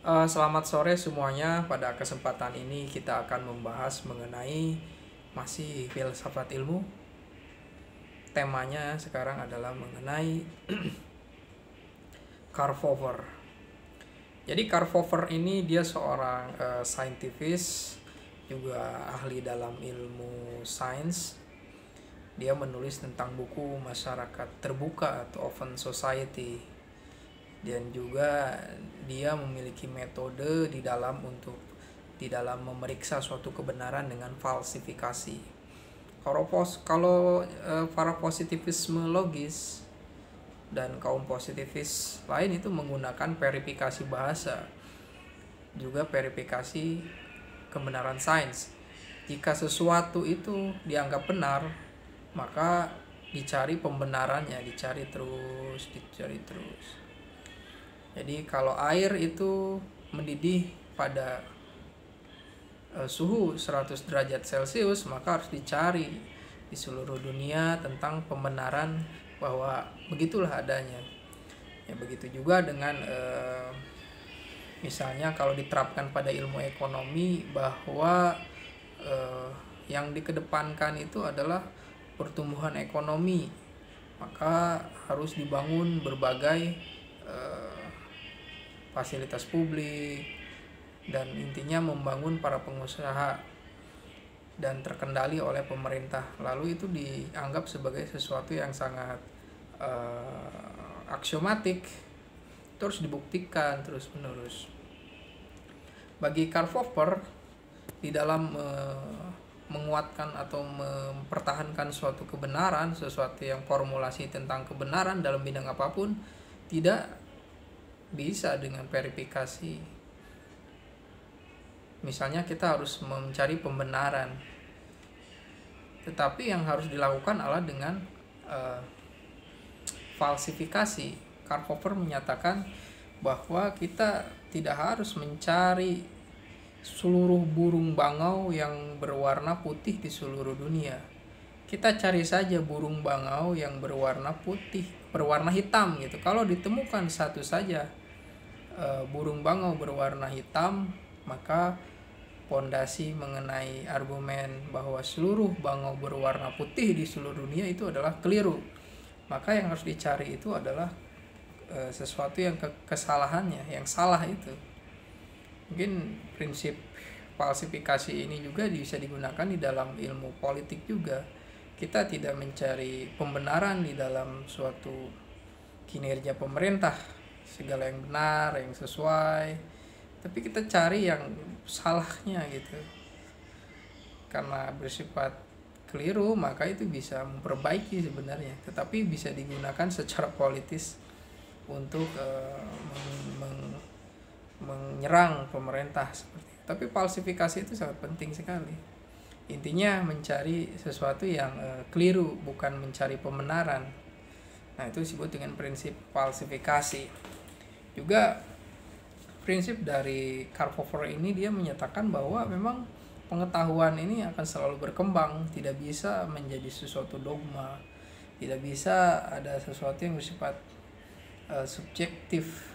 Selamat sore semuanya. Pada kesempatan ini kita akan membahas mengenai masih filsafat ilmu. Temanya sekarang adalah mengenai Karl Popper. Jadi Karl Popper ini dia seorang saintifis, juga ahli dalam ilmu sains. Dia menulis tentang buku Masyarakat Terbuka atau Open Society, dan juga dia memiliki metode di dalam memeriksa suatu kebenaran dengan falsifikasi. Kalau para positivisme logis dan kaum positivis lain itu menggunakan verifikasi bahasa, juga verifikasi kebenaran sains. Jika sesuatu itu dianggap benar, maka dicari pembenarannya, dicari terus. Jadi kalau air itu mendidih pada suhu 100 derajat Celcius, maka harus dicari di seluruh dunia tentang pembenaran bahwa begitulah adanya. Ya begitu juga dengan misalnya kalau diterapkan pada ilmu ekonomi, bahwa yang dikedepankan itu adalah pertumbuhan ekonomi, maka harus dibangun berbagai fasilitas publik, dan intinya membangun para pengusaha dan terkendali oleh pemerintah. Lalu itu dianggap sebagai sesuatu yang sangat aksiomatik, terus dibuktikan terus menerus. Bagi Karl Popper, di dalam menguatkan atau mempertahankan suatu kebenaran, sesuatu yang formulasi tentang kebenaran dalam bidang apapun, tidak bisa dengan verifikasi. Misalnya kita harus mencari pembenaran, tetapi yang harus dilakukan adalah dengan falsifikasi. Karl Popper menyatakan bahwa kita tidak harus mencari seluruh burung bangau yang berwarna putih di seluruh dunia. Kita cari saja burung bangau yang berwarna hitam gitu. Kalau ditemukan satu saja burung bangau berwarna hitam, maka fondasi mengenai argumen bahwa seluruh bangau berwarna putih di seluruh dunia itu adalah keliru. Maka yang harus dicari itu adalah sesuatu yang kesalahannya, yang salah itu. Mungkin prinsip falsifikasi ini juga bisa digunakan di dalam ilmu politik juga. Kita tidak mencari pembenaran di dalam suatu kinerja pemerintah, segala yang benar, yang sesuai, tapi kita cari yang salahnya gitu. Karena bersifat keliru, maka itu bisa memperbaiki sebenarnya, tetapi bisa digunakan secara politis untuk menyerang pemerintah seperti itu. Tapi falsifikasi itu sangat penting sekali. Intinya mencari sesuatu yang keliru, bukan mencari pembenaran. Nah, itu disebut dengan prinsip falsifikasi. Juga prinsip dari Karl Popper ini, dia menyatakan bahwa memang pengetahuan ini akan selalu berkembang, tidak bisa menjadi sesuatu dogma, tidak bisa ada sesuatu yang bersifat subjektif,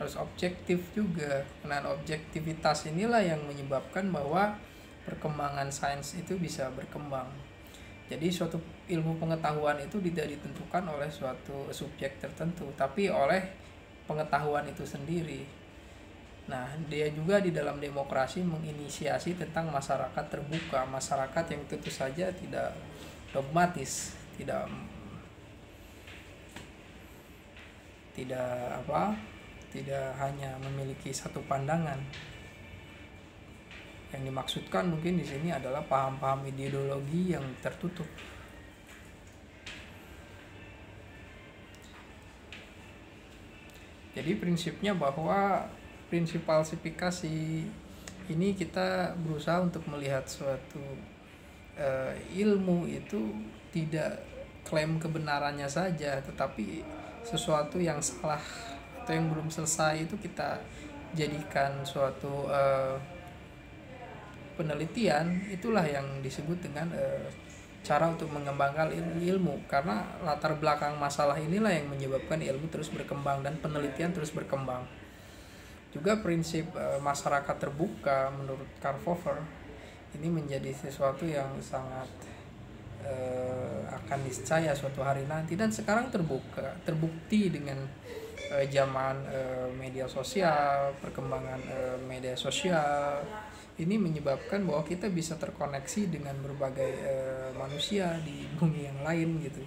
harus objektif juga. Karena objektivitas inilah yang menyebabkan bahwa perkembangan sains itu bisa berkembang. Jadi suatu ilmu pengetahuan itu tidak ditentukan oleh suatu subjek tertentu, tapi oleh pengetahuan itu sendiri. Nah, dia juga di dalam demokrasi menginisiasi tentang masyarakat terbuka, masyarakat yang tentu saja tidak dogmatis, tidak hanya memiliki satu pandangan. Yang dimaksudkan mungkin di sini adalah paham-paham ideologi yang tertutup. Jadi prinsipnya bahwa prinsip falsifikasi ini kita berusaha untuk melihat suatu ilmu itu tidak klaim kebenarannya saja, tetapi sesuatu yang salah atau yang belum selesai itu kita jadikan suatu penelitian. Itulah yang disebut dengan cara untuk mengembangkan ilmu, karena latar belakang masalah inilah yang menyebabkan ilmu terus berkembang dan penelitian terus berkembang. Juga prinsip masyarakat terbuka menurut Karl Popper ini menjadi sesuatu yang sangat akan niscaya suatu hari nanti, dan sekarang terbukti dengan zaman media sosial, perkembangan media sosial ini menyebabkan bahwa kita bisa terkoneksi dengan berbagai manusia di bumi yang lain gitu,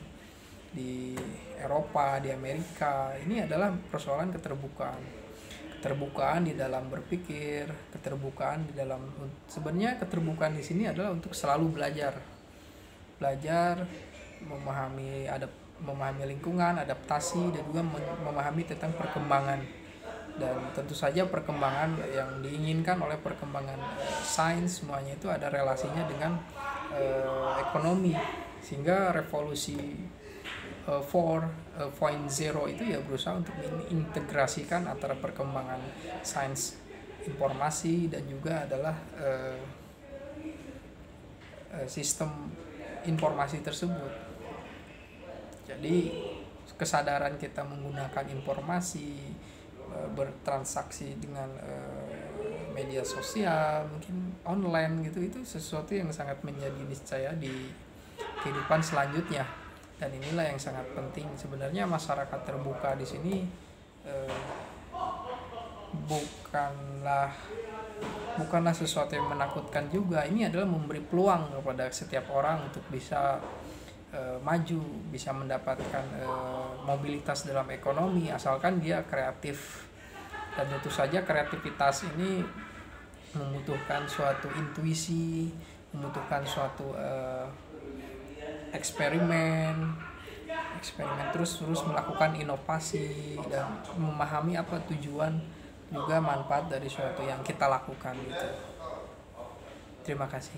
di Eropa, di Amerika. Ini adalah persoalan keterbukaan di dalam berpikir, keterbukaan di dalam, sebenarnya keterbukaan di sini adalah untuk selalu belajar memahami lingkungan, adaptasi, dan juga memahami tentang perkembangan. Dan tentu saja perkembangan yang diinginkan oleh perkembangan sains, semuanya itu ada relasinya dengan ekonomi, sehingga revolusi 4.0 itu ya berusaha untuk mengintegrasikan antara perkembangan sains informasi dan juga adalah sistem informasi tersebut. Jadi kesadaran kita menggunakan informasi, bertransaksi dengan media sosial, mungkin online gitu, itu sesuatu yang sangat menjadi niscaya di kehidupan selanjutnya. Dan inilah yang sangat penting sebenarnya. Masyarakat terbuka di sini bukanlah sesuatu yang menakutkan juga. Ini adalah memberi peluang kepada setiap orang untuk bisa maju, bisa mendapatkan mobilitas dalam ekonomi, asalkan dia kreatif. Dan tentu saja kreativitas ini membutuhkan suatu intuisi, membutuhkan suatu eksperimen terus melakukan inovasi dan memahami apa tujuan juga manfaat dari suatu yang kita lakukan gitu. Terima kasih.